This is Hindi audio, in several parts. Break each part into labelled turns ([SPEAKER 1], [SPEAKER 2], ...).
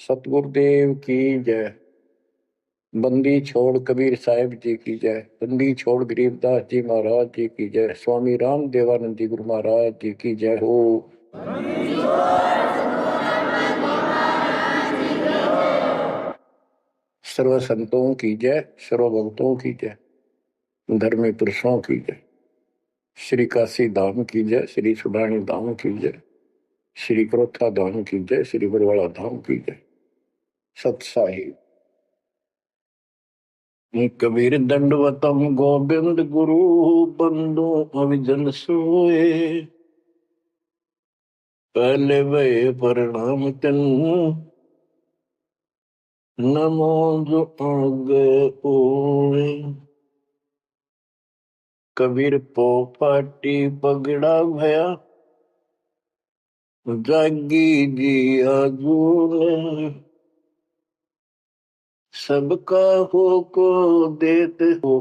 [SPEAKER 1] सतगुरुदेव की जय। बंदी छोड़ कबीर साहिब जी की जय। बंदी छोड़ गरीबदास जी महाराज जी की जय। स्वामी राम देवानंद जी गुरु महाराज जी की जय हो। सर्व संतों की जय, सर्व भक्तों की जय, धर्मी पुरुषों की जय। श्री काशी धाम की जय, श्री सुडानी धाम की जय, श्री क्रोथा धाम की जय, श्री बरवाड़ा धाम की जय। सत साहिब कबीर दंडवतम गोविंद गुरु बंदो अविजन सोए। पहले वे प्रणाम तन नमो जो आगे ओए। कबीर पो पाटी पगड़ा भया जागी जी आजून। सबका हो को देते हो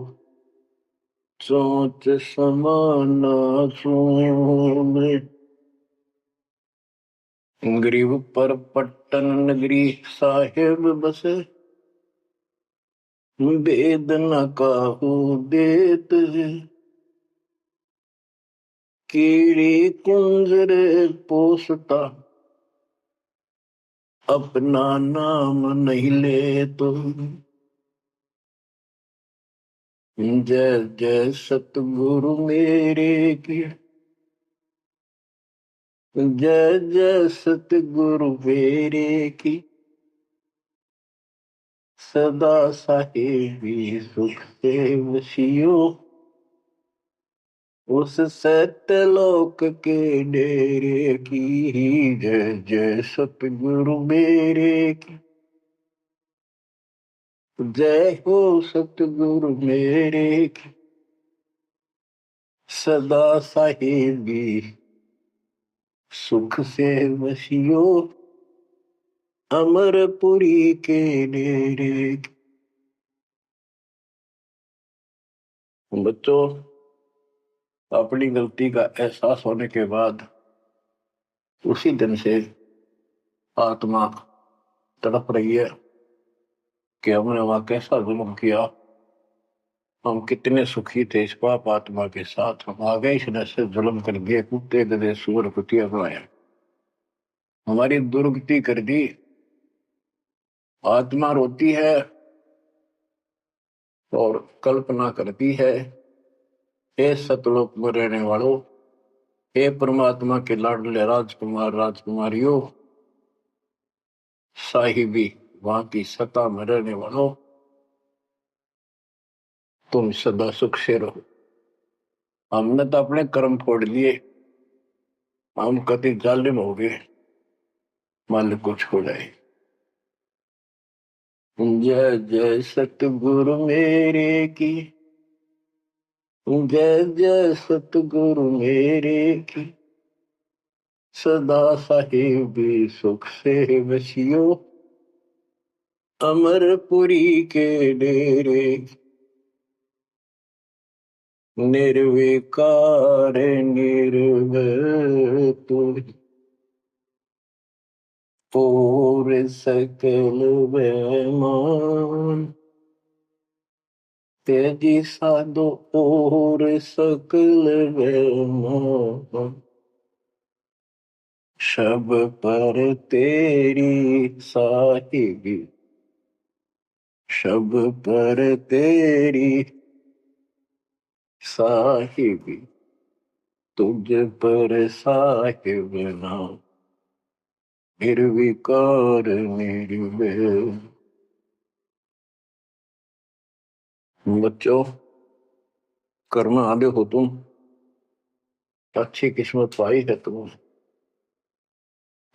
[SPEAKER 1] सोच समाना सुन। गरीब पर पट्टन नगरी साहेब बसे वेद न काहू देत। कीड़ी कुंजर पोसता अपना नाम नहीं ले तो। जय जय सतगुरु मेरे की जय जय सतगुरु मेरे की। सदा साहेबी सुख से वसियो उस सत्यलोक के डेरे की। जय जय सतगुरु मेरे की जय हो सतगुरु मेरे की। सदा साहेबी सुख से वसियो अमरपुरी के डेरे की। बच्चों, अपनी गलती का एहसास होने के बाद उसी दिन से आत्मा तड़प रही है कि हमने वहां कैसा जुल्म किया। हम कितने सुखी थे इस पाप आत्मा के साथ। हम आ गए इसने से जुल्म कर दिए, कुत्ते गधे सूअर कुतिया बनाया, हमारी दुर्गति कर दी। आत्मा रोती है और कल्पना करती है, हे सतलोक में रहने वालों, हे परमात्मा के लाडले राजकुमार राजकुमारियों, साहिबी वहां की सत्ता में रहने वालों, तुम सदा सुख से रहो। हमने तो अपने कर्म फोड़ लिए, हम कति जालिम हो गए, मालिक को छोड़ाए। जय जय सतगुरु मेरे की जय जय सतगुरु मेरे की। सदा साहिबी सुख से वसियो अमरपुरी के डेरे। निर्विकार निर्भय तू और सकल बेमान। तेजी साधो और सकल बेमान। शब पर तेरी साहिबी शब पर तेरी साहिबी तुझ पर साहिब नाम निर्विकार निर्भय। बच्चों, कर्म आदि हो तुम, अच्छी किस्मत पाई है तुम,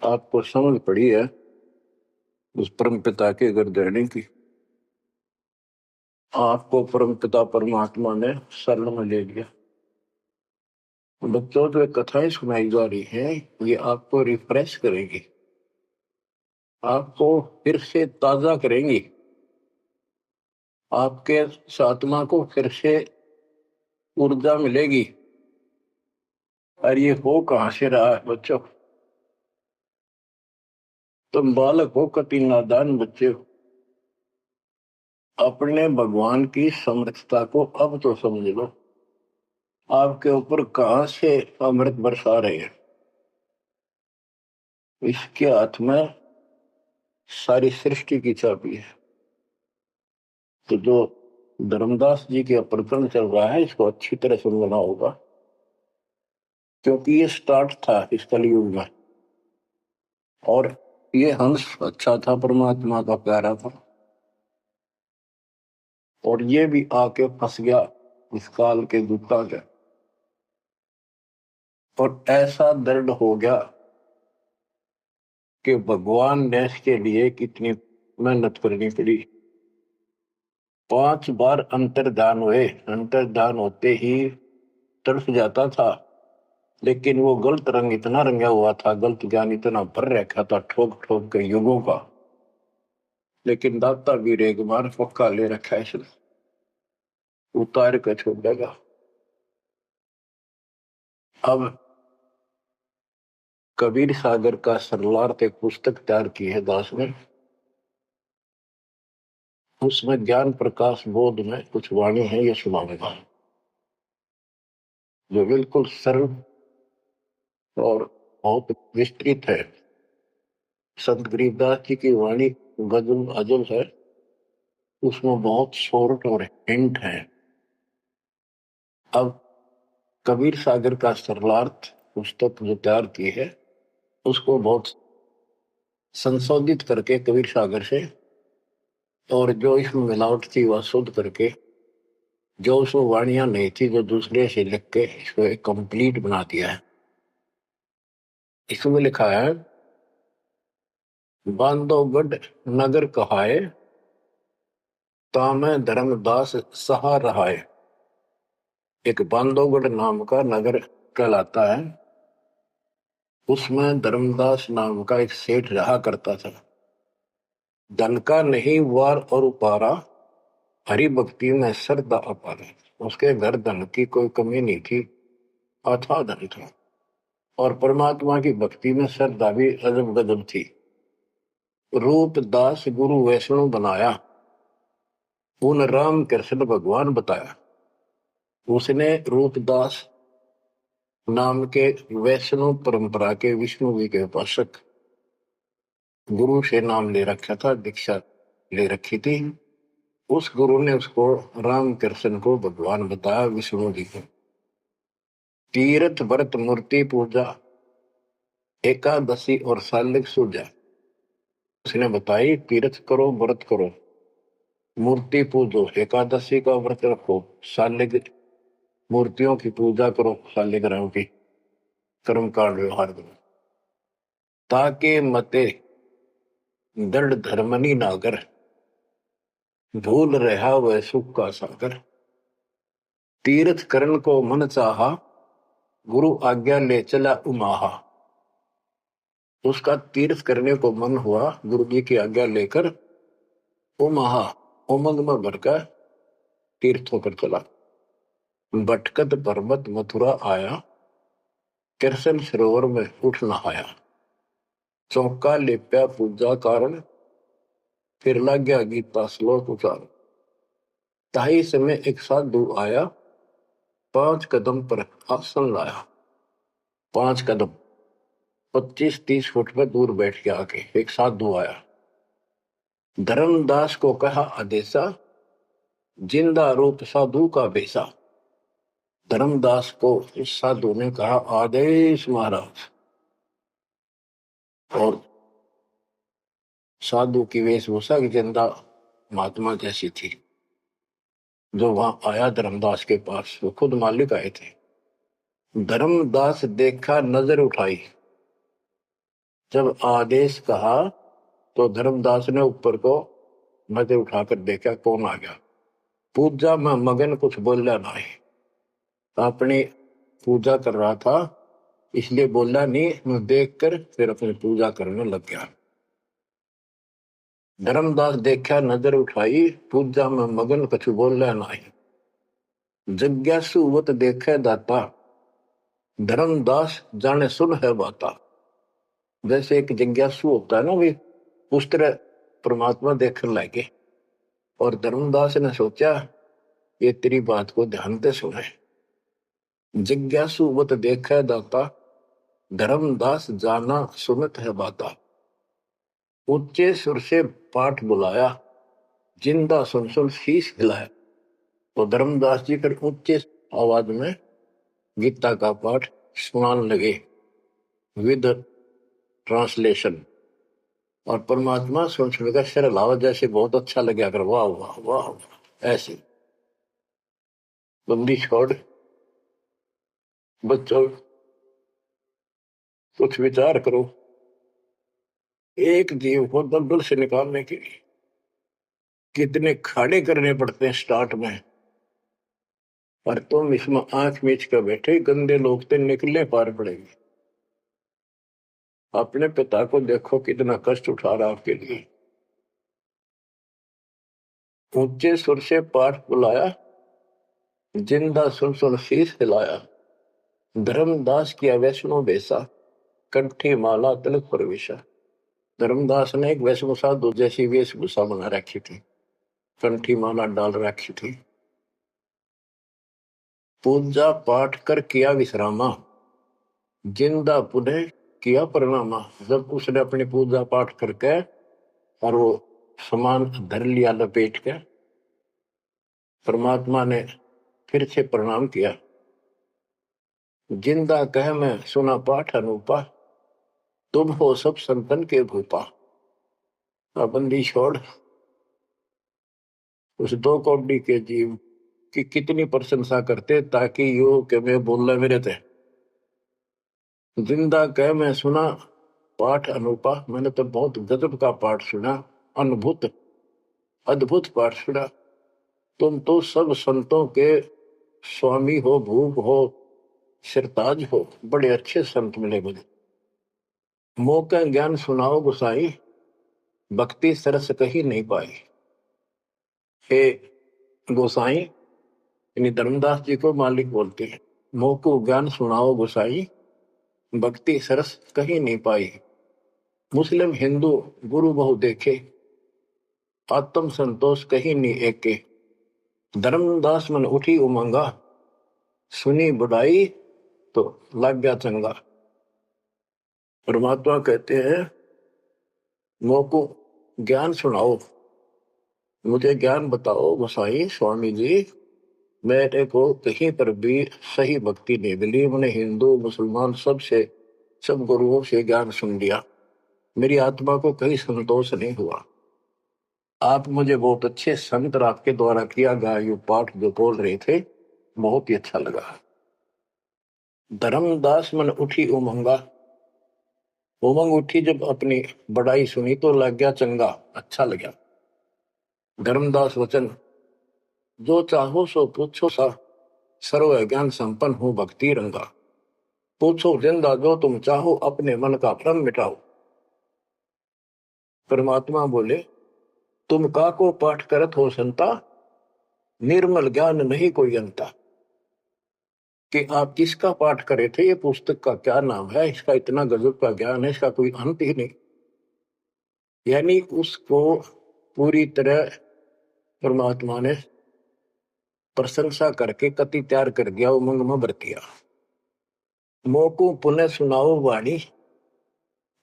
[SPEAKER 1] आपको समझ पड़ी है उस परम पिता के घर रहने की। आपको परम पिता परमात्मा ने शरण में ले लिया। बच्चों, जो कथाएं सुनाई जा रही हैं ये आपको रिफ्रेश करेगी, आपको फिर से ताजा करेंगी, आपके आत्मा को फिर से ऊर्जा मिलेगी। और ये हो कहां से रहा है बच्चों? तुम बालक हो, कति नादान बच्चे हो, अपने भगवान की समर्थता को अब तो समझ लो। आपके ऊपर कहां से अमृत बरसा रहे हैं? इसके हाथ में सारी सृष्टि की चाबी है। तो जो धर्मदास जी के प्रकरण चल रहा है, इसको अच्छी तरह समझना होगा, क्योंकि ये स्टार्ट था इस कलयुग में। और ये हंस अच्छा था, परमात्मा का प्यारा था, और ये भी आके फंस गया इस काल के दूता के। और ऐसा दर्द हो गया कि भगवान ने इसके लिए कितनी मेहनत करनी पड़ी। 5 बार अंतर्धान हुए, अंतर्धान होते ही तड़फ जाता था, लेकिन वो गलत रंग इतना रंगा हुआ था, गलत ज्ञान इतना भर रखा था ठोक ठोक के युगों का। लेकिन दाता भी एक बार पक्का ले रखा है, इसने उतार कर छोड़ देगा। अब कबीर सागर का सरलार्थ एक पुस्तक तैयार की है दास ने। उसमें ज्ञान प्रकाश बोध में कुछ वाणी है, ये सुनाऊंगा, जो बिल्कुल सरल और बहुत विस्तृत है। संत गरीबदास जी की वाणी गजल अजल है, उसमें बहुत शॉर्ट और हिंट है। अब कबीर सागर का सरलार्थ पुस्तक जो तैयार की है, उसको बहुत संशोधित करके कबीर सागर से, और जो इसमें मिलावट थी वह शुद्ध करके, जो उसमें वाणियां नहीं थी जो दूसरे से लिख के इसको एक कंप्लीट बना दिया है। इसमें लिखा है, बांधवगढ़ नगर कहाए, तामे धर्मदास सहा रहाए। एक बांधवगढ़ नाम का नगर कहलाता है, उसमें धर्मदास नाम का एक सेठ रहा करता था। धन का नहीं वार और उपारा, हरि भक्ति में श्रद्धा अपार। उसके घर धन की कोई कमी नहीं थी, अथाह धन था, और परमात्मा की भक्ति में श्रद्धा भी अजब गजब थी। रूप दास गुरु वैष्णव बनाया, उन राम कृष्ण भगवान बताया। उसने रूपदास नाम के वैष्णव परंपरा के विष्णु जी के उपासक गुरु से नाम ले रखा था, दीक्षा ले रखी थी। उस गुरु ने उसको राम कृष्ण को भगवान बताया, विष्णु जी को। तीर्थ व्रत मूर्ति पूजा, एकादशी और सालिक सूजा उसने बताई। तीर्थ करो, व्रत करो, मूर्ति पूजो, एकादशी का व्रत रखो, सालिक मूर्तियों की पूजा करो, सालिग्राम की कर्म कांड व्यवहार करो, ताकि मते दृढ़ धर्मनी नागर, भूल रहा वह सुख का सागर। तीर्थ करण को मन चाहा, गुरु आज्ञा ले चला उमाहा। उसका तीर्थ करने को मन हुआ, गुरु जी की आज्ञा लेकर उमाहा उमंग में भरकर तीर्थ होकर चला। भटकत पर्वत मथुरा आया, कृष्ण सरोवर में उठ नहाया। चौका लेप्या पूजा कारण, फिर लग गया गीता श्लोक उचार। ताही समय एक साधु आया, 5 कदम पर आसन लाया। 5 कदम 25-30 फुट पर दूर बैठ के आके एक साधु आया। धर्मदास को कहा आदेशा, जिंदा रूप साधु का बेसा। धर्मदास को इस साधु ने कहा आदेश महाराज। और साधु की वेशभूषा की जिंदा महात्मा जैसी थी। जो वहां आया धर्मदास के पास, वो खुद मालिक आए थे। धर्मदास देखा, नजर उठाई। जब आदेश कहा तो धर्मदास ने ऊपर को नजर उठाकर देखा, कौन आ गया। पूजा में मगन, कुछ बोला नहीं, अपनी पूजा कर रहा था, इसलिए बोला नहीं। मैं देखकर फिर अपनी पूजा करने लग गया। धर्मदास देखा, नजर उठाई, पूजा में मगन, कुछ बोला नहीं। जिज्ञासु वत देखे दाता, धर्मदास जाने सुन है बाता। जैसे एक जिज्ञासु होता है ना, वे उस तरह परमात्मा देखने लगे। और धर्मदास ने सोचा ये तेरी बात को ध्यान से सुने। जिज्ञासु बत देखे दाता, धर्मदास जाना सुनत है बाता। ऊंचे सुर से पाठ बुलाया, जिंदा सुन सुन शीश हिलाया। तो धर्मदास जी फिर ऊंचे आवाज में गीता का पाठ सुनाने लगे विद ट्रांसलेशन। और परमात्मा सुन सुनकर सिर हिलावा, जैसे बहुत अच्छा लगे, अगर वाह वाह वाह वाह। ऐसे बंदी छोड़ बच्चों, कुछ विचार करो। एक जीव को दलदल से निकालने के लिए कितने खाड़े करने पड़ते हैं स्टार्ट में। पर तुम इसमें आंख मीच कर बैठे, गंदे लोग तो निकलने पार पड़ेंगे। अपने पिता को देखो कितना कष्ट उठा रहा आपके लिए। ऊंचे सुर से पाठ बुलाया, जिंदा सुन सुन शीश हिलाया। धर्मदास किया वैष्णो बेसा, कंठी माला तिलक प्रवेशा। धर्मदास ने एक वैष्णो साधु जैसी वेशभूषा बना रखी थी, कंठी माला डाल रखी थी। पूजा पाठ कर किया विश्रामा, जिंदा पुनः किया प्रणामा। जब उसने अपनी पूजा पाठ करके और वो सामान धर लिया लपेट के, परमात्मा ने फिर से प्रणाम किया। जिंदा कह मैं सुना पाठ अनूपा, तुम हो सब संतन के भूपा। बंदी छोड़ उस दो कौड़ी के जीव की कितनी प्रशंसा करते, ताकि यो के मैं बोलना मेरे थे। जिंदा कह मैं सुना पाठ अनूपा, मैंने तो बहुत गजब का पाठ सुना, अद्भुत अद्भुत पाठ सुना। तुम तो सब संतों के स्वामी हो, भूप हो, सिरताज हो, बड़े अच्छे संत मिले मुझे। मौका ज्ञान सुनाओ गुसाई, भक्ति सरस कहीं नहीं पाई। हे गोसाई, यानी धर्मदास जी को मालिक बोलते हैं, मोको ज्ञान सुनाओ गोसाई, भक्ति सरस कहीं नहीं पाई। मुस्लिम हिंदू गुरु बहु देखे, आत्म संतोष कहीं नहीं एके। धर्मदास मन उठी उमंगा, सुनी बुढ़ाई तो लग गया चंगा। परमात्मा कहते हैं मोको ज्ञान सुनाओ, मुझे ज्ञान बताओ गोसाई स्वामी जी। मेरे को कहीं पर भी सही भक्ति नहीं मिली। मैंने हिंदू मुसलमान सब गुरुओं से ज्ञान सुन लिया, मेरी आत्मा को कहीं संतोष नहीं हुआ। आप मुझे बहुत अच्छे संत और आपके द्वारा किया गया ये पाठ जो बोल रहे थे, बहुत ही अच्छा लगा। धर्मदास मन उठी उमंगा, उमंग उठी जब अपनी बड़ाई सुनी तो लग गया चंगा, अच्छा लगा। धर्मदास वचन, जो चाहो सो पूछो सा, सर्व ज्ञान संपन्न हो भक्ति रंगा। पूछो जिंदा जो तुम चाहो, अपने मन का भ्रम मिटाओ। परमात्मा बोले, तुम का को पाठ करत हो संता, निर्मल ज्ञान नहीं कोई अंता। कि आप किसका पाठ करे थे, ये पुस्तक का क्या नाम है, इसका इतना गजब का ज्ञान है, इसका कोई अंत ही नहीं। यानी उसको पूरी तरह परमात्मा ने प्रशंसा करके कति तैयार कर दिया, उमंग में भर दिया। मोको पुनः सुनाओ वाणी,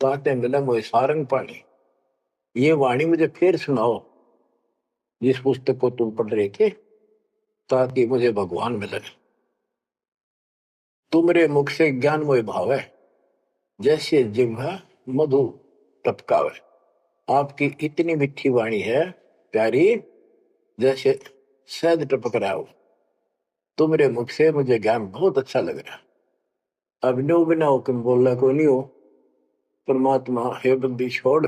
[SPEAKER 1] ताते मिले मोए सारंग पानी। ये वाणी मुझे फिर सुनाओ, जिस पुस्तक को तुम पढ़ रहे थे, ताकि मुझे भगवान मिले। तुमरे मुख से ज्ञान मोय भाव है, जैसे जिह्वा मधु टपकावे। आपकी इतनी मीठी वाणी है प्यारी, जैसे शहद टपक रहा हो। तुम्हारे मुख से मुझे ज्ञान बहुत अच्छा लग रहा। अब नो बिना हुक्म बोलना को नहीं हो। परमात्मा हे बंदी छोड़,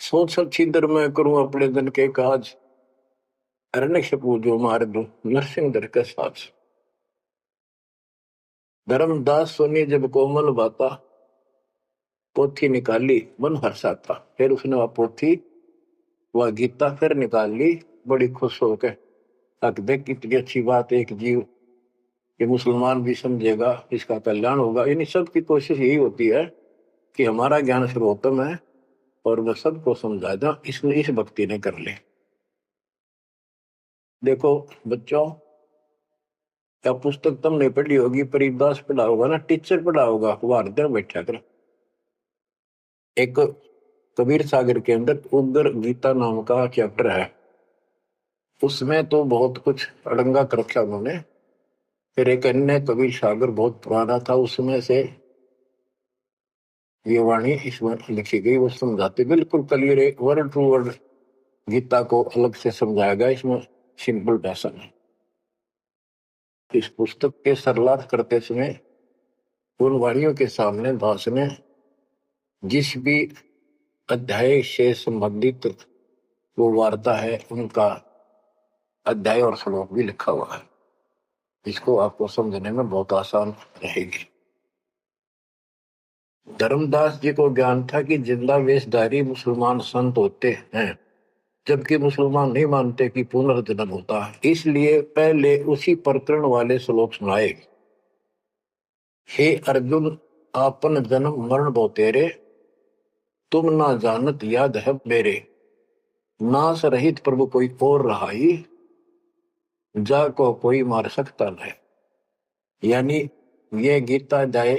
[SPEAKER 1] सोच सब छिदर में करूं अपने दिन के काज, अरण्य पूजो मार दू नरसिंह दर के साथ। धर्मदास सुनी जब कोमल बाता, पोथी निकाली मन हर्षाता। फिर उसने वह पोथी वह गीता फिर निकाल ली, बड़ी खुश होकर। अक देख कितनी अच्छी बात, एक जीव ये मुसलमान भी समझेगा, इसका कल्याण होगा। यानी सबकी कोशिश यही होती है कि हमारा ज्ञान सर्वोत्तम है और वह सबको समझाएगा, इसलिए इस भक्ति ने कर ले। देखो बच्चों, क्या पुस्तक तुमने पढ़ी होगी, परिदास पढ़ा होगा ना, टीचर पढ़ा होगा, अखबार बैठा कर। एक कबीर सागर के अंदर उग्र गीता नाम का चैप्टर है, उसमें तो बहुत कुछ अड़ंगा कर रखा उन्होंने। फिर एक अन्य कबीर सागर बहुत पुराना था, उसमें से ये वाणी इसमें लिखी गई, वो समझाते बिल्कुल क्लियर है, वर्ड टू वर्ड गीता को अलग से समझाया गया इसमें, सिंपल भाषा में। इस पुस्तक के सरलार्थ करते समय उन वाणियों के सामने दास ने जिस भी अध्याय से संबंधित वो वार्ता है, उनका अध्याय और श्लोक भी लिखा हुआ है। इसको आपको समझने में बहुत आसान रहेगी। धर्मदास जी को ज्ञान था कि जिंदा वेशधारी मुसलमान संत होते हैं, जबकि मुसलमान नहीं मानते कि पुनर्जन्म होता है। इसलिए पहले उसी प्रकरण वाले श्लोक सुनाए। हे अर्जुन, आपन जन्म मरण बो तेरे, तुम ना जानत याद है मेरे, नाश रहित प्रभु कोई और रहाई, जा को कोई मार सकता नहीं। यानी ये गीता जाए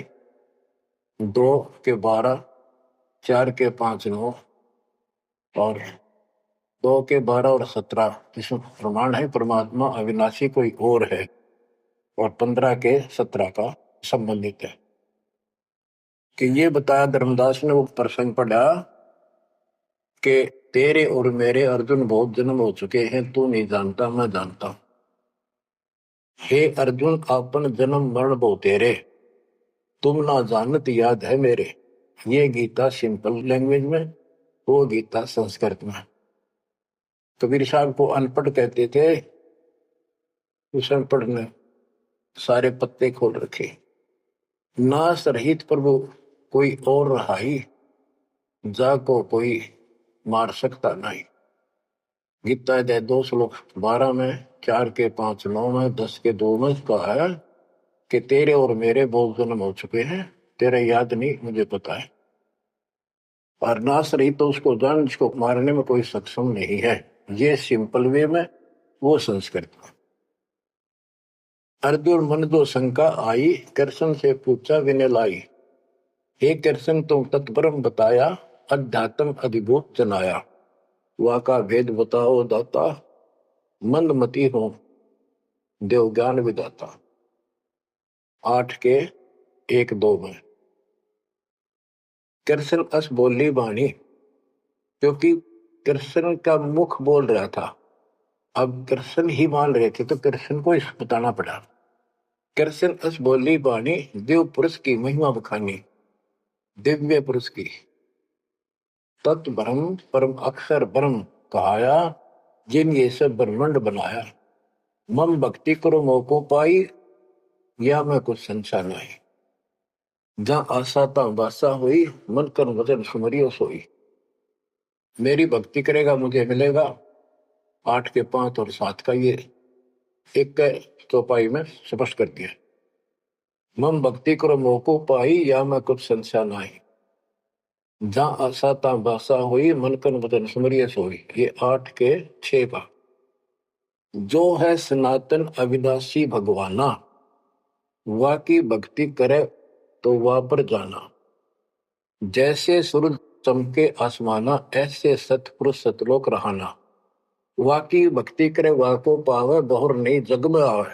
[SPEAKER 1] 2 के 12, 4 के 5 9 और 2 के 12 और 17 इसमें प्रमाण है परमात्मा अविनाशी कोई और है, और 15 के 17 का संबंधित है। कि ये बताया धर्मदास ने, वो प्रसंग पढ़ा कि तेरे और मेरे अर्जुन बहुत जन्म हो चुके हैं, तू नहीं जानता, मैं जानता हूं। हे अर्जुन, आपन जन्म मरण बो तेरे, तुम ना जानत याद है मेरे। ये गीता सिंपल लैंग्वेज में, वो गीता संस्कृत में। कबीर साहब को अनपढ़ कहते थे, उस अनपढ़ ने सारे पत्ते खोल रखे। नाश रहित प्रभु कोई और रहाई, जा को कोई मार सकता नहीं। गीता अध्याय 2 श्लोक 12 में, 4 के 5 9 में, 10 के 2 में कहा है कि तेरे और मेरे बहुत जन्म हो चुके हैं, तेरे याद नहीं, मुझे पता है। और नाश रही तो उसको जान जिसको मारने में कोई सक्षम नहीं है। ये सिंपल वे में, वो संस्कृत में। अर्जुन मन दो शंका आई, कृष्ण से पूछा विनय लाई, हे कृष्ण तुम तत्परम बताया, अध्यात्म अधिभूत जनाया, वा का भेद बताओ दाता, मंदमती हो देव ज्ञान विदाता। 8 के 1 2 में कृष्ण अस बोली बाणी, क्योंकि कृष्ण का मुख बोल रहा था, अब कृष्ण ही मान रहे थे तो कृष्ण को इस बताना पड़ा। कृष्ण अस बोली बाणी, देव पुरुष की महिमा बखानी, दिव्य पुरुष की। तत् ब्रह्म परम अक्षर ब्रह्म कहाया, जिन ये सब ब्रह्मांड बनाया, मम भक्ति करो मोको पाई, या मैं कुछ संशय नहीं। जहां आशा ता बासा हुई, मन कर वचन सुमरियो सोई। मेरी भक्ति करेगा मुझे मिलेगा। 8 के 5 और 7 का ये एक चौपाई में स्पष्ट कर दिया। मम भक्ति करो मोको पाई, या मैं कुछ संशय नहीं। जहां आशा ता बासा हुई, मन कर वचन सुमरियो सोई। ये 8 के 6 का। जो है सनातन अविनाशी भगवाना, वा की भक्ति करे तो वह पर जाना। जैसे सूरज चमके आसमाना, ऐसे सतपुरुष सतलोक रहाना। वा की भक्ति करे वा को पावे, बहुर नहीं जग में आवे।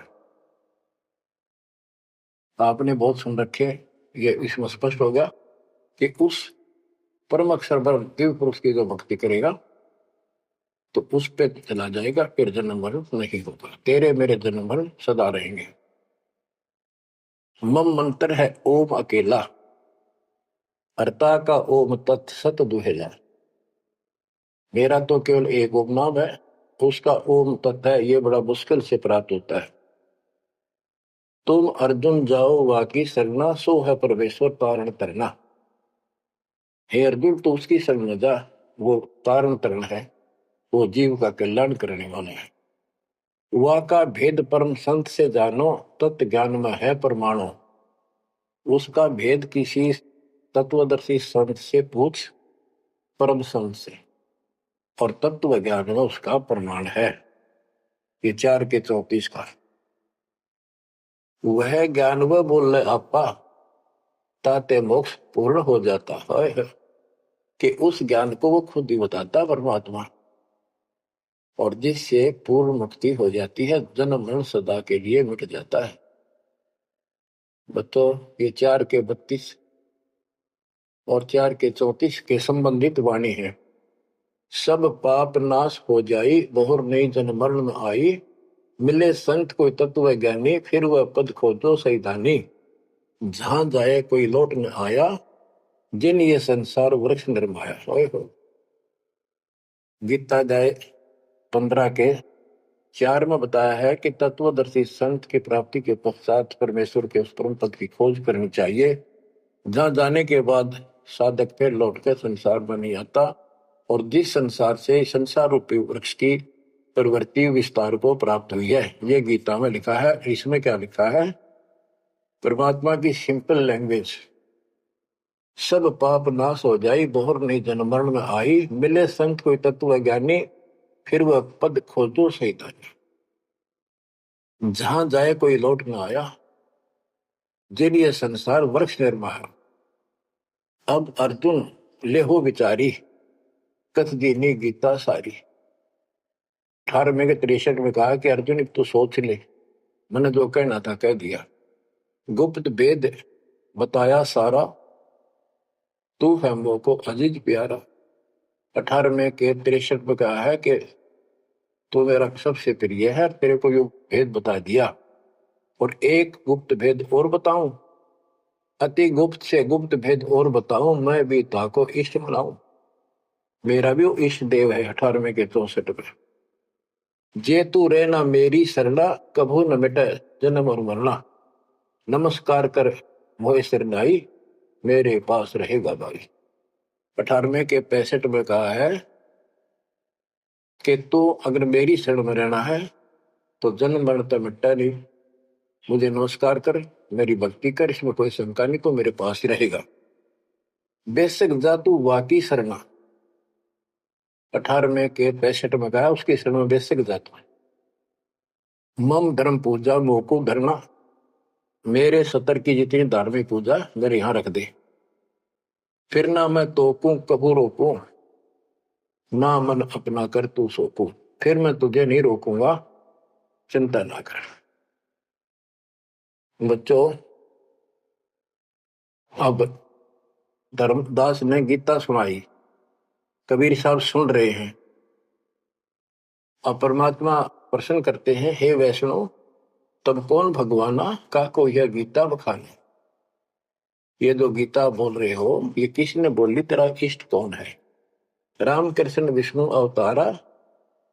[SPEAKER 1] आपने बहुत सुन रखे, ये इसमें स्पष्ट हो गया कि उस परम अक्षर ब्रह्म दिव्य पुरुष की जो भक्ति करेगा तो उस पे चला जाएगा, फिर जन्म मरण नहीं होगा। तेरे मेरे जन्म मरण सदा रहेंगे। मम मंत्र है ओम अकेला, अर्ता का ओम तत्सत दुहेला। मेरा तो केवल एक ओम नाम है, उसका ओम तत्व है, ये बड़ा मुश्किल से प्राप्त होता है। तुम अर्जुन जाओ वाकी सरना, सो है परमेश्वर तारण तरना। हे अर्जुन तो उसकी शरण में जा, वो तारण तरण है, वो जीव का कल्याण करने वाले हैं। वा का भेद परम संत से जानो, तत्व ज्ञान में है परमाणु। उसका भेद किसी तत्वदर्शी संत से पूछ परम संत से, और तत्व ज्ञान में उसका प्रमाण है। ये 4 के 34 का वह ज्ञान वह बोल रहे आपा ताते मोक्ष पूर्ण हो जाता है, कि उस ज्ञान को वो खुद ही बताता परमात्मा, और जिससे पूर्ण मुक्ति हो जाती है, जन्म मरण सदा के लिए मिट जाता है। बतो ये 4 के 32 और 4 के 34 के संबंधित वाणी है। सब पाप नाश हो जाई, बहुर नई जन्म मरण में आई, मिले संत कोई तत्व ज्ञानी, फिर वह पद खोजो सैधानी, जहां जाए कोई लौट न आया, जिन ये संसार वृक्ष निर्माया। गीता अध्याय 15 के 4 में बताया है कि तत्वदर्शी संत की प्राप्ति के पश्चात परमेश्वर के उस परम पद की खोज करनी चाहिए, जहां जाने के बाद साधक फिर लौटकर संसार में नहीं आता, और जिस संसार से संसार रूपी वृक्ष की प्रवृत्ति विस्तार को प्राप्त हुई है। ये गीता में लिखा है। इसमें क्या लिखा है? परमात्मा की सिंपल लैंग्वेज, सब पाप नाश हो जाई, बहुर नहीं जन्म मरण में आई, मिले संत कोई तत्व ज्ञानी, फिर वह पद खोजो सैतानी, जहां जाए कोई लौट न आया, जिन ये संसार वृक्ष निर्माया। अब अर्जुन लेहो विचारी, कथ दीनी गीता सारी। 18 में 63 में कहा कि अर्जुन तो सोच ले, मैंने जो कहना था कह दिया, गुप्त वेद बताया सारा, तू है मोह को अजीज प्यारा। 18 में 63 में कहा है कि तू मेरा सबसे प्रिय है, तेरे को यो भेद बता दिया, और एक गुप्त भेद और बताऊं, अति गुप्त से गुप्त भेद और बताऊं, मैं भी ताको इष्ट बनाऊं, मेरा भी वो इष्ट देव है। 18 के 64 में, जे तू रहना मेरी सरला, कभू न मिटे जन्म और मरना, नमस्कार कर मोह सिरनाई, मेरे पास रहेगा भाई। 18 के 65 में कहा है कि तू अगर मेरी शरण में रहना है तो जन्म मरण तो मिटता नहीं, मुझे नमस्कार कर, मेरी भक्ति कर, इसमें कोई शंका नहीं, तो मेरे पास ही रहेगा। बेशक जा तू वाकी शरणा। 18 के 65 में कहा उसकी शरण में बेशक जा तू। मम धर्म पूजा मोको धरना, मेरे सतर की जितनी धार्मिक पूजा मेरे यहां रख दे, फिर ना मैं तोकू कबू रोकू, ना मन अपना कर तू सोकू, फिर मैं तुझे नहीं रोकूंगा, चिंता ना कर। बच्चों, अब धर्मदास ने गीता सुनाई, कबीर साहब सुन रहे हैं, और परमात्मा प्रश्न करते हैं, हे वैष्णव तब कौन भगवाना का को यह गीता बखाने। ये जो गीता बोल रहे हो ये किसने बोली, तेरा इष्ट कौन है? राम कृष्ण विष्णु अवतारा,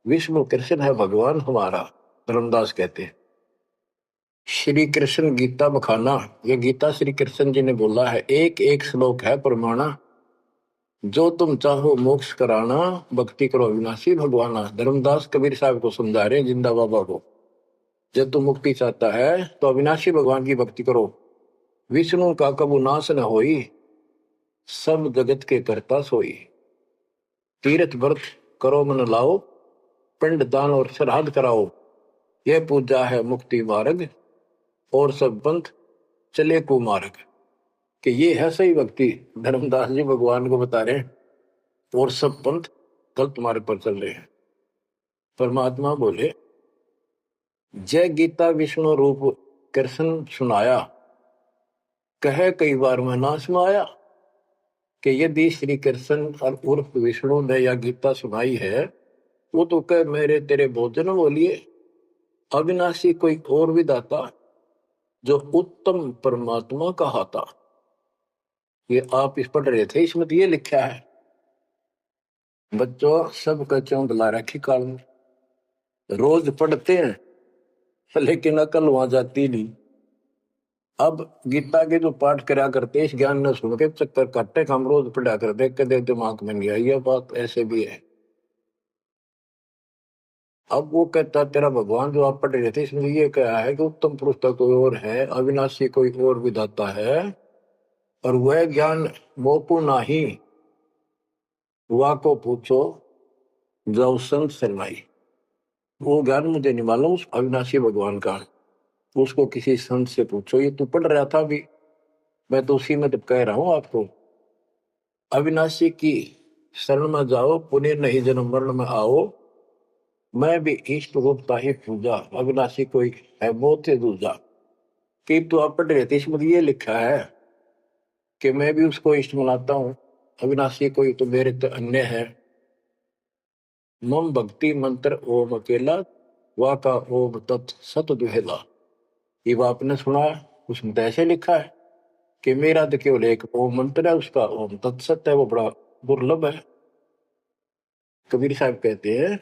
[SPEAKER 1] विष्णु कृष्ण है भगवान हमारा। धर्मदास कहते हैं श्री कृष्ण गीता बखाना, ये गीता श्री कृष्ण जी ने बोला है, एक एक श्लोक है प्रमाणा, जो तुम चाहो मोक्ष कराना, भक्ति करो अविनाशी भगवाना। धर्मदास कबीर साहब को समझा रहे जिंदा बाबा को, जब तुम मुक्ति चाहता है तो अविनाशी भगवान की भक्ति करो, विष्णु का कबू नाश न होई, सब जगत के करता सोई, तीर्थ व्रत करो मन लाओ, पिंड दान और श्राद्ध कराओ, यह पूजा है मुक्ति मार्ग, और सब पंथ चले कुमार्ग। कि ये है सही भक्ति, धर्मदास जी भगवान को बता रहे हैं, और सब पंथ गलत मार्ग पर चल रहे हैं। परमात्मा बोले, जय गीता विष्णु रूप कृष्ण सुनाया, कहे कई बार मैं ना सुनाया। कि यदि श्री कृष्ण और उर्फ विष्णु ने यह गीता सुनाई है, वो तो कह मेरे तेरे भोजन बोलिए, अविनाशी कोई और विधाता, जो उत्तम परमात्मा कहाता। ये आप इस पढ़ रहे थे, इसमें तो ये लिखा है। बच्चों सब कच्चों बुला रखी काल में, रोज पढ़ते हैं लेकिन अकल वहां जाती नहीं। अब गीता के जो पाठ करा करते इस ज्ञान ने सुन के चक्कर काटते, हम रोज पढ़ा कर देख के दिमाग में नहीं आई, ये बात ऐसे भी है। अब वो कहता तेरा भगवान जो आप पढ़ रहे थे इसमें ये कहा है कि उत्तम पुरुष कोई और है, अविनाशी कोई और विधाता है, और वह ज्ञान मोपू नाही, वा को पूछो जाओ संत शरणाई। वो ज्ञान मुझे नहीं मालूम उस अविनाशी भगवान का, उसको किसी संत से पूछो। ये तू पढ़ रहा था अभी, मैं तो उसी में तो कह रहा हूं आपको। अविनाशी की शरण में जाओ, पुण्य नहीं जन्म मरण में आओ। मैं भी इष्ट रूपता ही पूजा, अविनाशी कोई है मौत से दूजा। कि तो आप पढ़ रहे थे, इसमें ये लिखा है कि मैं भी उसको इष्ट मनाता हूं। अविनाशी कोई तो मेरे तो अन्य है। मम भक्ति मंत्र ओम अकेला, वा का ओम तत् सत दुहेला। ये आपने सुना, उसमें तो ऐसे लिखा है कि मेरा तो केवल एक ओम मंत्र है, उसका ओम तत्सत है, वो बड़ा दुर्लभ है। कबीर साहब कहते हैं,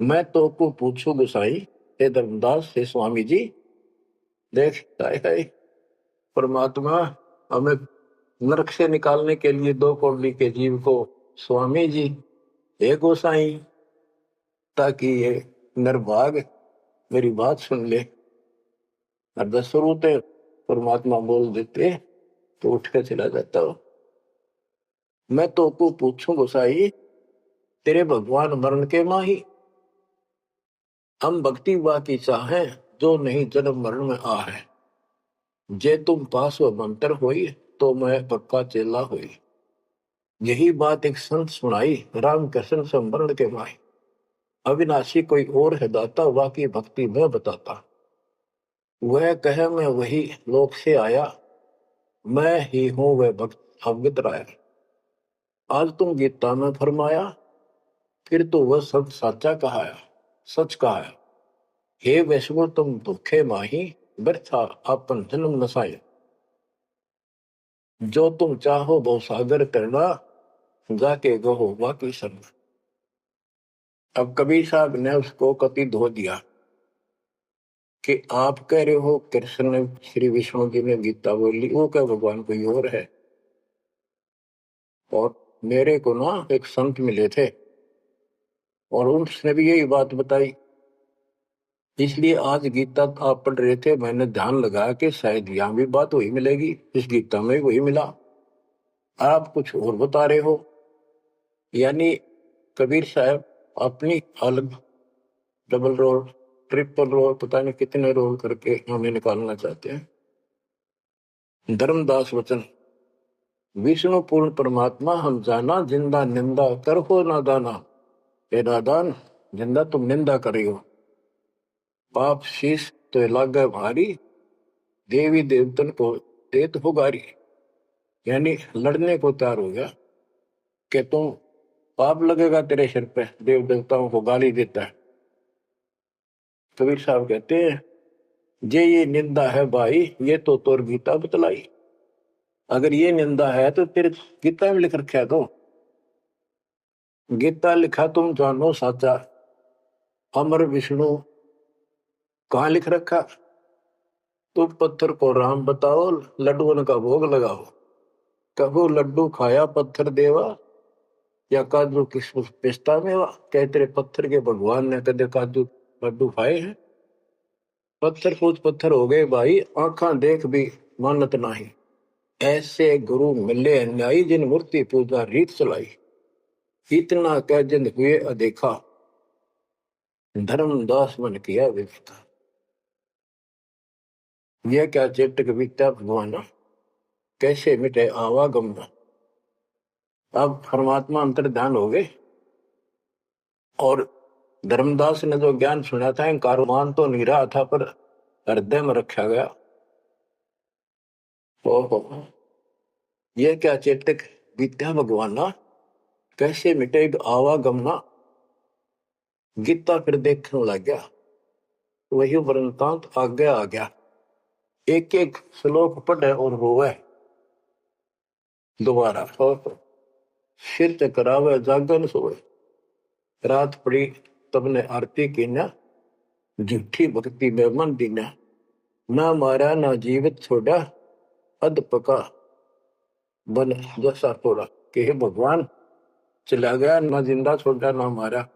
[SPEAKER 1] मैं तो को पूछू गोसाई, हे धर्मदास हे स्वामी जी। देख है परमात्मा हमें नरक से निकालने के लिए दो कौड़ी के जीव को, स्वामी जी हे गोसाई, ताकि ये नरभाग मेरी बात सुन ले। और शुरू से परमात्मा बोल देते तो उठ कर चला जाता हो। मैं तो को पूछूं गोसाई, तेरे भगवान मरण के माही। हम भक्ति वा की चाहे, जो नहीं जन्म मरण में आ है। जे तुम पास व मंत्र होई, तो मैं पक्का चेला हुई। यही बात एक संत सुनाई, राम कृष्ण संवरण के माही। अविनाशी कोई और है दाता, वा की भक्ति मैं बताता। वह कहे मैं वही लोक से आया, मैं ही हूं वह भक्त अवगत राया। आज तुम गीता में फरमाया, फिर तो वह सब साचा कहाया, सच कहाया। हे वैष्णव तुम दुखे माही, व्यर्था आपन जन्म नसाए। जो तुम चाहो वो सागर करना, जाके गहो वाकी शरण। अब कबीर साहब ने उसको कति धो दिया कि आप कह रहे हो कृष्ण ने श्री विष्णु जी ने गीता बोली, वो क्या भगवान कोई और है। और मेरे को ना एक संत मिले थे और उसने भी यही बात बताई। इसलिए आज गीता आप पढ़ रहे थे, मैंने ध्यान लगाया कि शायद यहां भी बात वही मिलेगी, इस गीता में वही मिला। आप कुछ और बता रहे हो। यानी कबीर साहब अपनी अलग डबल रोल ट्रिपल रोल पता नहीं कितने रोल करके हमें निकालना चाहते हैं। धर्मदास वचन, विष्णु पूर्ण परमात्मा हम जाना, जिंदा निंदा कर हो ना दाना। हे नादान, जिंदा तुम निंदा करी हो, पाप शीश तो लागे भारी, देवी देवतन को देत हो गारी। यानी लड़ने को तैयार हो गया कि तुम पाप लगेगा तेरे सिर पे, देव देवताओं को गाली देता है। कबीर साहब कहते हैं, जे ये निंदा है भाई, ये तो तोर गीता बतलाई। अगर ये निंदा है तो तेरे गीता में लिख रखा है। तो गीता लिखा तुम जानो साचा, अमर विष्णु कहाँ लिख रखा। तुम पत्थर को राम बताओ, लड्डुओं का भोग लगाओ। कबो लड्डू खाया पत्थर देवा, या काजू किशमिश पिस्ता मेवा। क्या तेरे पत्थर के भगवान ने कदे काजू लड्डू खाए हैं। पत्थर पूछ पत्थर हो गए भाई, आंखा देख भी मानत नहीं। ऐसे गुरु मिले अन्यायी, जिन मूर्ति पूजा रीत चलाई। इतना कह जिंद हुए अदेखा, धर्मदास मन किया विवेका। यह क्या चेटक बीता भगवाना, कैसे मिटे आवागम। अब परमात्मा अंतर ध्यान हो गए और धर्मदास ने जो ज्ञान सुना था, कारोबान तो नहीं रहा था पर हृदय में रखा गया। ओहो, यह क्या चेतक बीत्या भगवाना, कैसे मिटे आवागमना। गीता फिर देखने लग गया, वही वृंतांत आगे आ गया। एक एक श्लोक पढ़े और रोवे दोबारा। सिर चकरावे जागन सोए, रात पड़ी तब ने आरती की न, झूठी भक्ति में मन दीना। ना मारा ना जीवित छोड़ा, अध पका बन जैसा थोड़ा। कि हे भगवान, चला गया ना जिंदा छोड़ा ना मारा,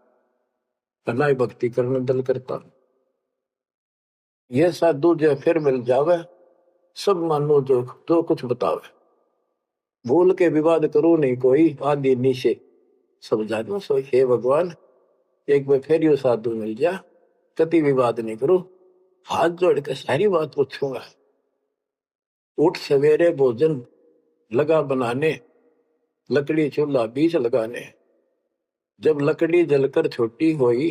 [SPEAKER 1] ना ही भक्ति करने दल करता। ये साधु जो फिर मिल जावे, सब मानो जो जो कुछ बतावे। भूल के विवाद करो नहीं कोई, आदि नीचे सब जानो सोई। हे भगवान, एक बार फिर यो साधु मिल जा, कति विवाद नहीं करो, हाथ जोड़ के सारी बात पूछूंगा। उठ सवेरे भोजन लगा बनाने, लकड़ी चूल्हा बीच लगाने। जब लकड़ी जलकर छोटी होई,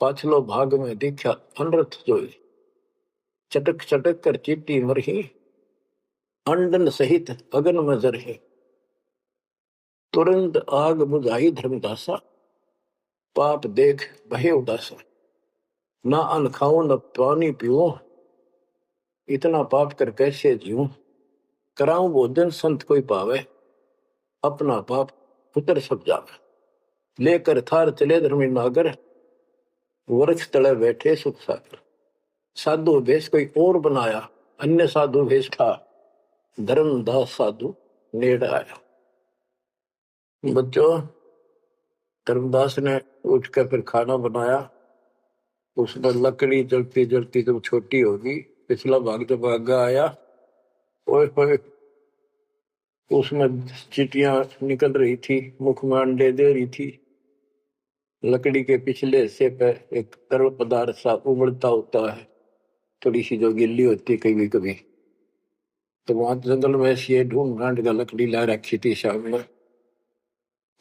[SPEAKER 1] पाछलो भाग में दिखा अनरथ जोई। चटक चटक कर चीटी मरही, अंडन सहित अगन में जरही। तुरंत आग बुझाई धर्मदासा, पाप देख बहे उदासा। ना अन्न खाऊं न पानी पीऊं, इतना पाप कर कैसे जीऊं। कराऊं भोजन संत कोई पावे, अपना पाप उतर सब जावे। लेकर थार चले धर्मी नागर, वृक्ष तले बैठे सुख सागर। साधु भेष कोई और बनाया, अन्य साधु भेष था, धर्मदास साधु नेड़ आया। बच्चों, धर्मदास ने उठकर फिर खाना बनाया। उसमें लकड़ी जलती जलती जब छोटी होगी, पिछला भाग जब आगे आया, ओए ओए, उसमें चीटियां निकल रही थी, मुख में अंडे दे रही थी। लकड़ी के पिछले हिस्से पे एक तरल पदार्थ सा उबलता होता है, थोड़ी सी जो गिल्ली होती है कभी कभी। तो वहां जंगल में ऐसी ढूंढ ढांड का लकड़ी ला रखी थी सामने।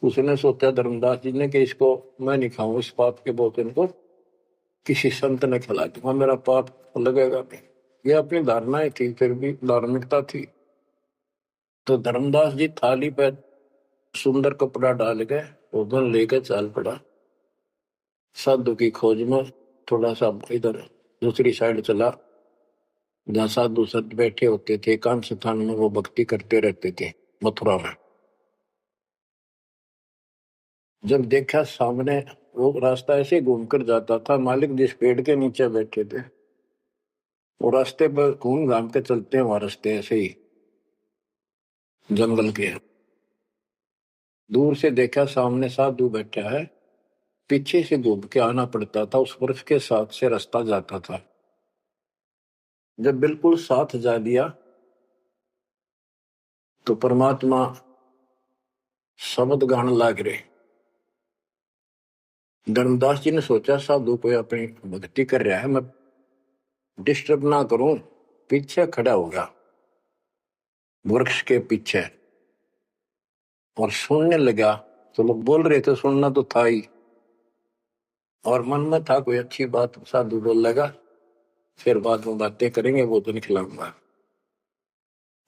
[SPEAKER 1] उसने सोचा धर्मदास जी ने कि इसको मैं नहीं खाऊं, इस पाप के भोजन को किसी संत ने खिला दूंगा, मेरा पाप लगेगा नहीं। ये अपनी धारणाएं थी, फिर भी धार्मिकता थी। तो धर्मदास जी थाली पे सुंदर कपड़ा डाल के भोजन लेकर चाल पड़ा। साधु की खोज में थोड़ा सा इधर दूसरी साइड चला, जहाँ साधु संत बैठे होते थे, एकांत स्थान में वो भक्ति करते रहते थे मथुरा में। जब देखा सामने वो रास्ता ऐसे घूमकर जाता था, मालिक जिस पेड़ के नीचे बैठे थे वो रास्ते पर घूम घाम के चलते हैं, वहां रास्ते ऐसे ही जंगल के। दूर से देखा सामने साधु बैठा है, पीछे से घूम के आना पड़ता था, उस वृक्ष के साथ से रास्ता जाता था। जब बिल्कुल साथ जा दिया तो परमात्मा शब्द गान लाग रहे। धर्मदास जी ने सोचा साधु कोई अपनी भक्ति कर रहा है, मैं डिस्टर्ब ना करूं, पीछे खड़ा होगा वृक्ष के पीछे और सुनने लगा। तो लोग बोल रहे थे, सुनना तो था ही, और मन में था कोई अच्छी बात साधु बोल लगा, फिर बाद में बातें करेंगे, वो तो निकलाऊंगा।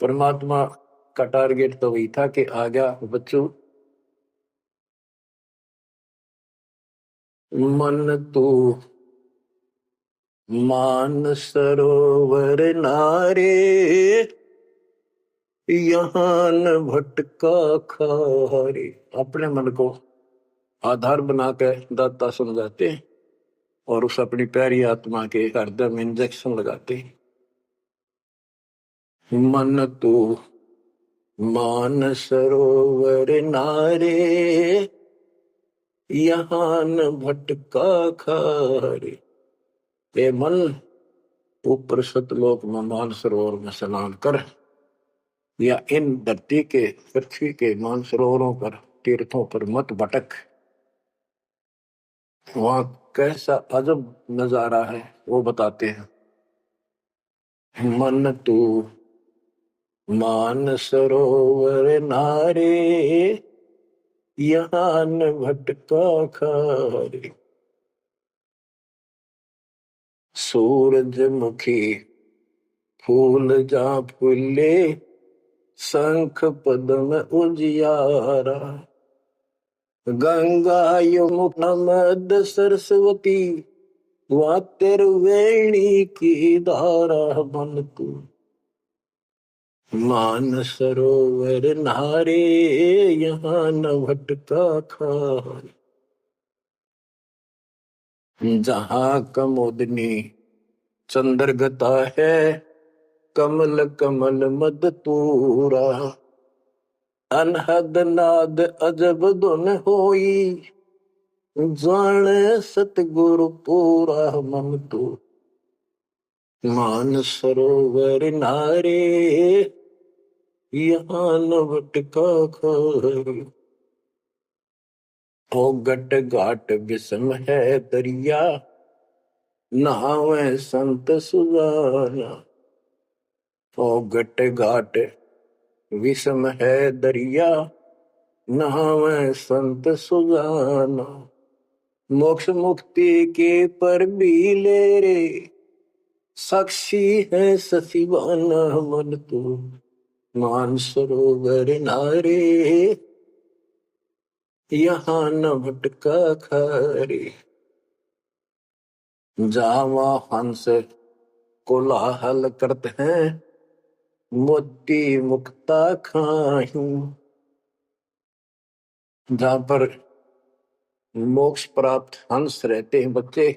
[SPEAKER 1] परमात्मा का टारगेट तो वही था कि आ गया बच्चों, मन तू मान सरोवर नारे, यहाँ न भटका खारे। अपने मन को आधार बना के दाता समझाते और उस अपनी प्यारी आत्मा के हृदय में इंजेक्शन लगाते। मन तू मान सरोवर नारे, यहाँ न भटका खारे। ए मन, ऊपर सतलोक में मान सरोवर में स्नान कर, या इन धरती के पृथ्वी के मान सरोवरों पर तीर्थों पर मत भटक। वहां कैसा अजब नजारा है वो बताते हैं। मन तू मान सरोवर नारे, यहाँ न भटका खारे। सूरजमुखी फूल जा फूले, शंख पद्म उजियारा। गंगा यमुना मद सरस्वती, वहाँ त्रिवेणी की धारा। मन तू मान सरोवर नारे, यहाँ न भटका खारे। जहाँ कमोदनी चंद्रगता है, कमल कमल मद तूरा। अनहद नाद अजब धुन होई, जाने सतगुरु पूरा। मन तू मान सरोवर नारे यहाँ नवट का खारी। ओ गट घाट विषम है दरिया नहावे संत सुजाना। ओ गट घाट विषम है दरिया नहावे संत सुजाना। मोक्ष मुक्ति के पर भी ले रे साक्षी है सचिवाना। मन तो मान सरोवर नारे यहाँ न भटका खारे। जावा हंस कोलाहल करते हैं मोती मुक्ता खाही। जहां पर मोक्ष प्राप्त हंस रहते हैं बच्चे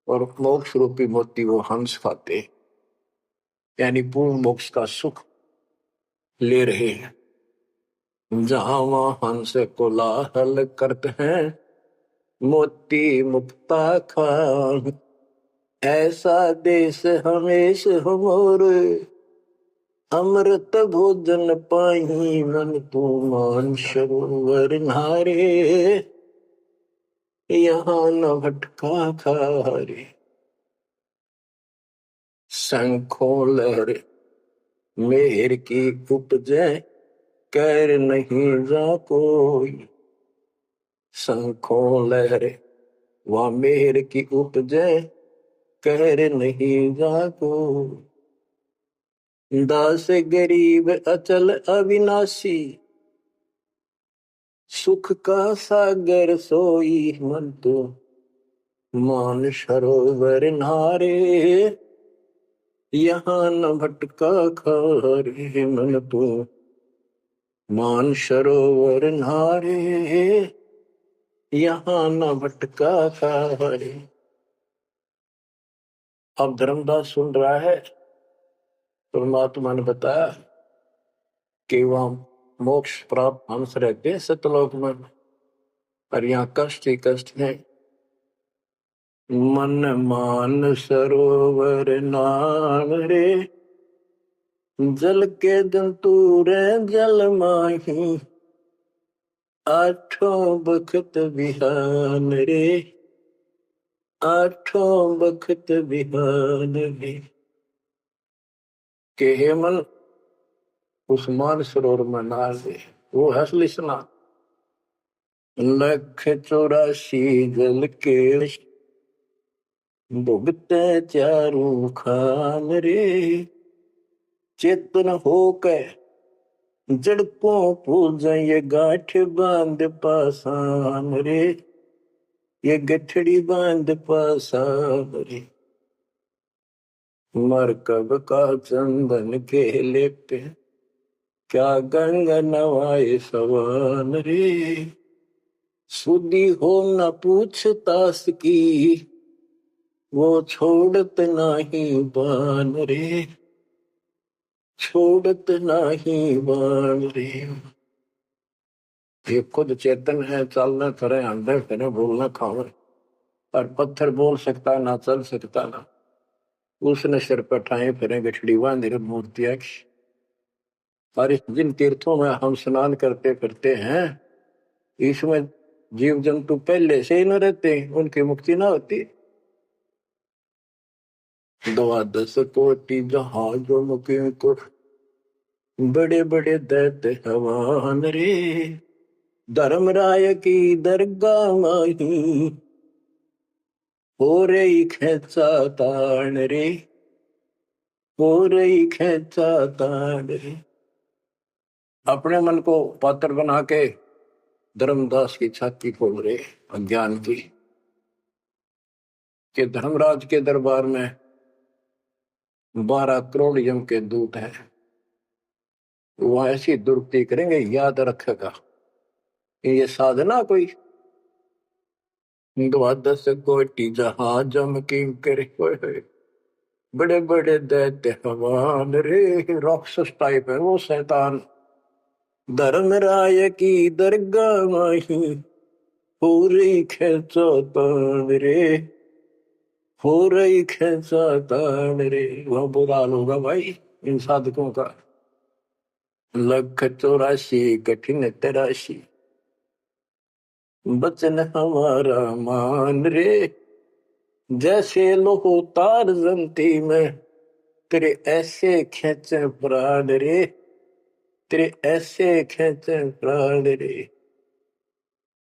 [SPEAKER 1] और मोक्ष रूपी मोती वो हंस खाते, यानी पूर्ण मोक्ष का सुख ले रहे हैं। जहां वहां हंस कोलाहल करते हैं मोती मुक्ता खाही। ऐसा देश हमेश हमोरे अमृत भोजन पाही। मन तू मान सरोवर नारे यहाँ न भटका खारे। शंखों लहर मेहर की उपजे कैर नहीं जा कोई। शंखों लहर वह मेहर की उपजे कैर नहीं जा कोई। दास गरीब अचल अविनाशी सुख का सागर सोई। मन तो मान सरोवर नारे यहाँ न भटका खारे। मन तो मान सरोवर नारे यहाँ न भटका खारे। अब धर्मदास सुन रहा है, परमात्मा ने बताया कि वहां मोक्ष प्राप्त हंस रहते हैं सतलोक में, और यहाँ कष्ट ही कष्ट है। मन मान सरोवर नाम रे जल के जंतु रे जल माही। आठों बखत बिहान रे आठों बखत बिहान रे। के हे मन उस मान सरोवर में नहा दे, वो असली स्नान। लख 84 जल के भुगते चारों खान रे। चेतन होके जड़ को पूजा ये गांठ बांध पासान रे। ये गठड़ी बांध पासान रे। मरकब का चंदन के लेपे क्या गंगा नवाए सवान रे। सुधी हो न पूछतास की वो छोड़त नहीं बान रे। छोड़त नहीं बान रे। ये खुद चेतन है, चलना फिरे अंडे फिरे बोलना खावे, और पत्थर बोल सकता ना चल सकता ना। उसने सिर पर ठाए फिरे गठड़ी बांध मूर्तियां। और जिन तीर्थों में हम स्नान करते फिरते हैं इसमें जीव जंतु पहले से ही न रहते, उनकी मुक्ति ना होती। 12 कोटि जहाजों मुके को बड़े बड़े दैत्य हवान रे। धर्मराय की दरगाह माही हो रही खेचा तान रे। हो रही खेचा तान रे। अपने मन को पात्र बना के धर्मदास की छाती खोल रहे अज्ञान की, कि धर्मराज के दरबार में 12 करोड़ यम के दूत हैं, वो ऐसी दुर्गति करेंगे, याद रखेगा। ये साधना कोई 12 कोटि जहाज की करे बड़े बड़े दैत्य हवान रे। राक्षस टाइप है वो शैतान। धर्मराय की दरगाह माही पूरी खेचो तान रे। हो रही खेचा तान रे, वह बुरा हाल होगा भाई इन साधकों का। लख 84 कठिन तराशी, बचन हमारा मान रे। जैसे लोहो तार जमती में, तेरे ऐसे खेचे प्राण रे, तेरे ऐसे खेचे प्राण रे।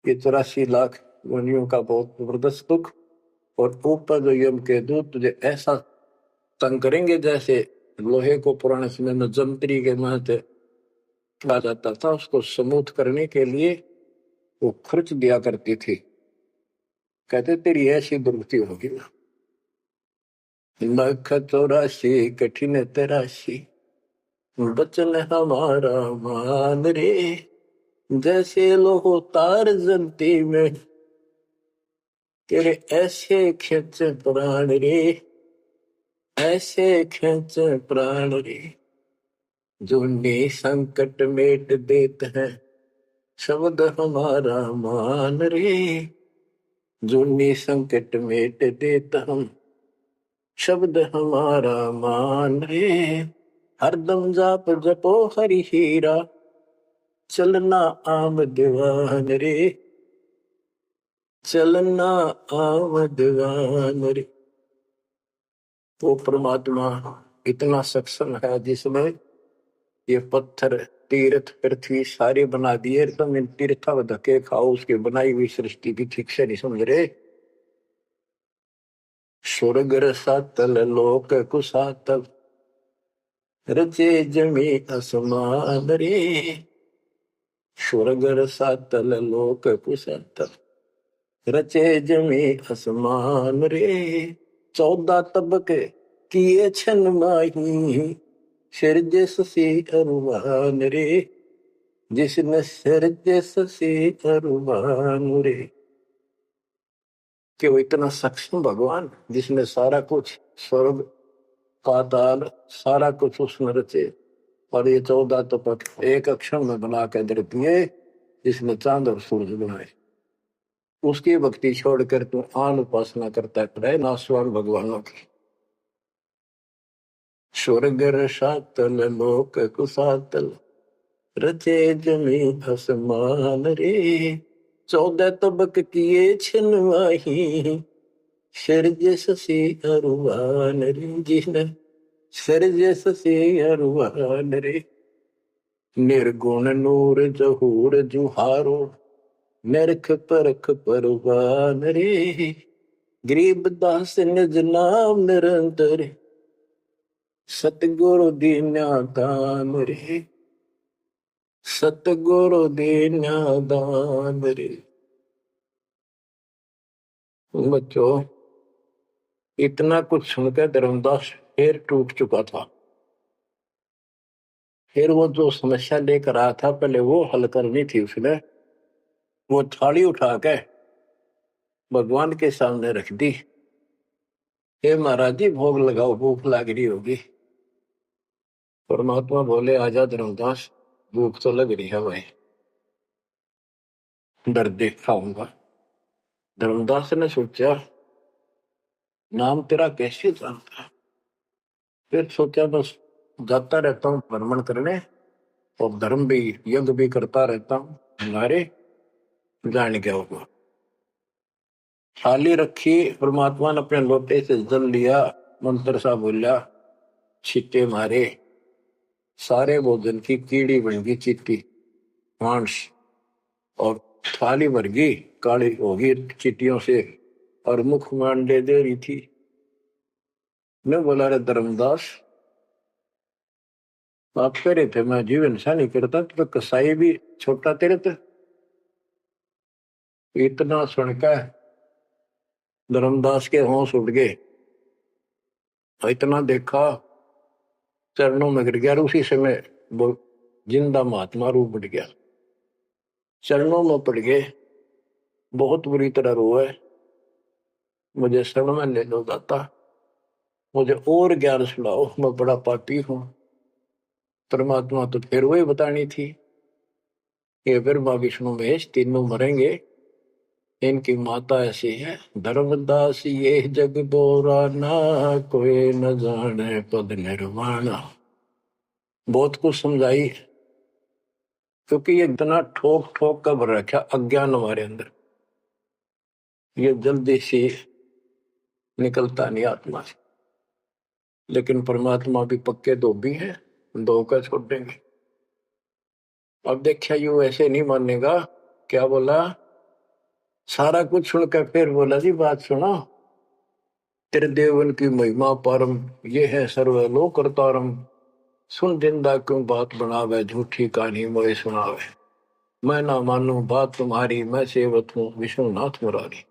[SPEAKER 1] ये 84 लाख योनियों का बहुत जबरदस्त दुख, और ऊपर जो यम के दूत तुझे ऐसा तंग करेंगे जैसे लोहे को पुराने समय में जंतरी के महते कहा जाता था, उसको स्मूथ करने के लिए वो खर्च दिया करती थी। कहते तेरी ऐसी दुर्गति होगी। लख 84 कठिन तराशी, बचन हमारा मान रे। जैसे लोहो तार जलती में, तेरे ऐसे खेच प्राण रे, ऐसे खेच प्राण रे। जो संकट मेट देत है, शब्द हमारा मान रे। जो संकट मेट देत हम, शब्द हमारा मान रे। हरदम जाप जपो हरि हीरा, चलना आम दीवान रे, चलना आम दीवान रे। वो परमात्मा इतना सक्षम है जिसमें ये पत्थर तीर्थ पृथ्वी सारे बना दिए, तुम इन तीर्था में धक्के खाओ, उसकी बनाई हुई सृष्टि भी ठीक से नहीं समझ रहे। स्वर्ग रसातल लोक कुसातल, रचे जमी आसमान रे। स्वर्ग रसातल लोक कुसातल, रचे जमी आसमान रे। 14 तबके किए छन माही, सिरजे ससी अरुमान रे। जिसने सिरजे ससी अरुमान रे। कि वो इतना सक्षम भगवान जिसने सारा कुछ स्वर्ग पाताल सारा कुछ उसने रचे, और ये 14 तपक एक अक्षर में बना के दे दिए। जिसने चांद और सूरज बनाए, उसकी भक्ति छोड़कर तू आन उपासना करता है नासवान भगवानों की। स्वर्ग रसातल लोक कुसातल, रचे जमी आसमान रे। 14 तबक किए छिनवाही, सिरजे ससी अरुवान रे। जिसने सिरजे ससी अरुवान रे। निर्गुण नूर जहूर जुहारो, नरख परख परवान रे। गरीब दास निज नाम निरंतर, सतगुरु दीन्या दान रे, सतगुरु दीन्या दान रे। बच्चों, इतना कुछ सुनकर धर्मदास फिर टूट चुका था। फिर वो जो समस्या लेकर आया था, पहले वो हल करनी थी उसने। वो थाली उठा के भगवान के सामने रख दी। हे महाराज जी, भोग लगाओ, भूख लग रही होगी। परमात्मा बोले, आजा धर्मदास, भूख तो लग रही है भाई, डर देख खाऊंगा। धर्मदास ने सोचा, नाम तेरा कैसे जानता है। फिर सोचा, बस जाता रहता हूँ भ्रमण करने, और धर्म भी यज्ञ भी करता रहता हूँ, हमारे जान क्या होगा। थाली रखी, परमात्मा ने अपने लोटे से जल लिया, मंत्र सा बोला, छींटे मारे, सारे भोजन की कीड़ी बन गई, चीटी मांस, और थाली भर गई, काली होगी चीटियों से, और मुख में अंडे दे रही थी। मैं बोला, रे धर्मदास, आप कह रहे थे मैं जीवन सा नहीं करता, तो कसाई भी छोटा तेरे थे। इतना सुनकर धर्मदास के होश उड़ गए। इतना देखा, चरणों में गिर गया। उसी समय वो जिंदा महात्मा रूप बढ़ गया, चरणों में पड़ गए, बहुत बुरी तरह रोए, मुझे शरण में ले लो दाता, मुझे और ज्ञान सुनाओ, मैं बड़ा पापी हूं। परमात्मा तो फिर वही बतानी थी, ये ब्रह्मा विष्णु महेश तीनों मरेंगे, इनकी माता ऐसी है, धर्मदास ये जग बोराना, कोई न जाने पद निर्वाणा। बहुत कुछ समझाई, क्योंकि ये इतना ठोक ठोक कर भर रखा अज्ञान हमारे अंदर, ये जल्दी से निकलता नहीं आत्मा से। लेकिन परमात्मा भी पक्के धोबी है, धोकर छोड़ देंगे। अब देखा यू ऐसे नहीं मानेगा। क्या बोला? सारा कुछ सुनकर फिर बोला जी बात सुनो, तेरे देवन की महिमा परम, ये है सर्वलोक करतारम। सुन जिंदा क्यों बात बनावे, झूठी कहानी मोए सुनावे। मैं ना मानू बात तुम्हारी, मैं सेवक हूँ विष्णुनाथ मुरारी।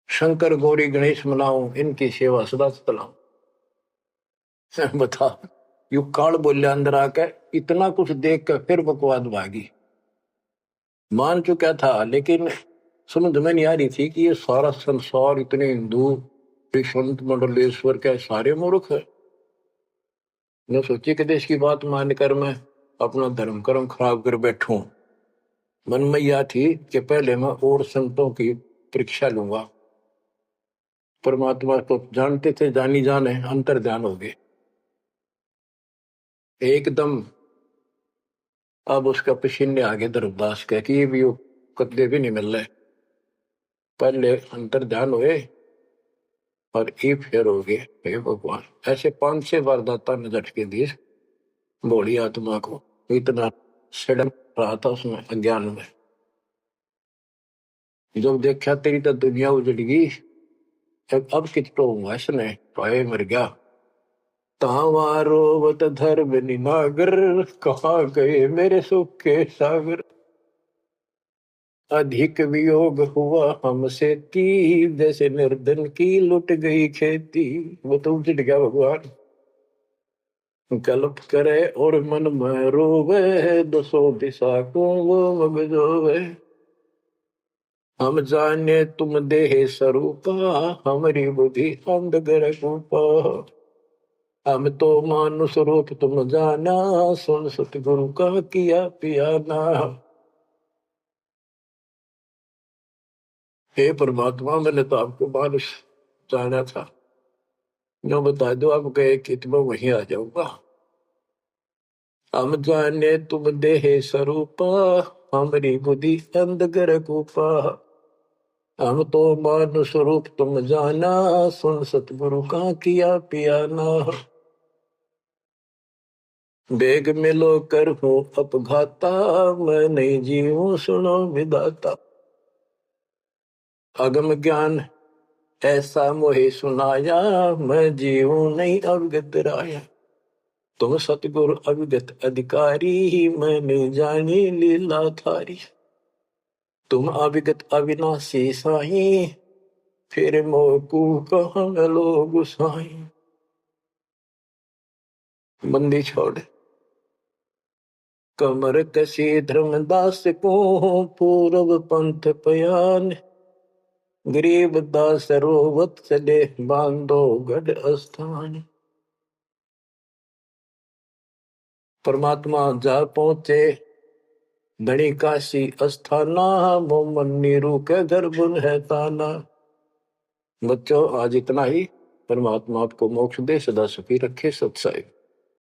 [SPEAKER 1] शंकर गौरी गणेश मनाऊं, इनकी सेवा सदा चलाऊं। बता, यू काल बोलिया अंदर आकर, इतना कुछ देख कर फिर बकवाद भागी। मान चुका था, लेकिन समझ में नहीं आ रही थी कि ये सारा संसार इतने हिंदू संत मंडलेश्वर के सारे मूर्ख है। मैं सोची कि देश की बात मानकर मैं अपना धर्म कर्म खराब कर बैठूं। मन में यह थी कि पहले मैं और संतों की परीक्षा लूंगा। परमात्मा को जानते थे, जानी जाने अंतर ध्यान हो गए एकदम। अब उसका पसीने आगे धर्मदास कह कि ये भी कदे भी नहीं मिल रहे। पहले अंतर ध्यान हुए और ये फेर हो गए। हे भगवान, ऐसे 5-6 बार दाता ने झटके दिए भोली आत्मा को। इतना सड़न रहा था उसमें अज्ञान में। जब देखा तेरी तो दुनिया उजड़ गई, अब कितो हुआ इसने, पाए मर गया। तावारोवत धर्म निनागर, कहाँ गए मेरे सुख के सागर। अधिक वियोग हुआ हमसे ती, जैसे निर्धन की लुट गई खेती। वो तो उजड़ गया भगवान। कल्प करे और मन में रोवे, दसों दिशा को वो मगजोवे। हम जाने तुम देह स्वरूपा, हमारी बुद्धि अंधगर रूपा। हम तो मानुष रूप तुम जाना, सुन सतगुरु का किया पियाना। हे परमात्मा, मैंने तो आपको मानुष जाना था, जो बता दो आप गए कि मैं वहीं आ जाऊंगा। हम जाने तुम देह स्वरूपा, हमारी बुद्धि अंधगर रूपा। हम तो मानुष रूप तुम जाना, सुन सतगुरु का किया पियाना। बेग मिलो कर हूँ अपघाता, मैं नहीं जीऊं सुनो विदाता। अगम ज्ञान ऐसा मोहे सुनाया, मैं जीऊं नहीं अवगत राया। तुम सतगुरु अविगत अधिकारी, मैं नहीं जानी लीला थारी। तुम अविगत अविनाशी साई, फिर मोकू कहाँ मिलो गुसाई। बंदी छोड़ कमर कसी धर्मदास को, पूर्व पंथ पयान। गरीब दास रोवत चले, बांधो गढ़ स्थान। परमात्मा जा पहुंचे धनी काशी अस्थाना, मोमन नीरू के घर बुन है ताना। बच्चों, आज इतना ही। परमात्मा आपको मोक्ष दे, सदा सुखी रखे। सत्संग।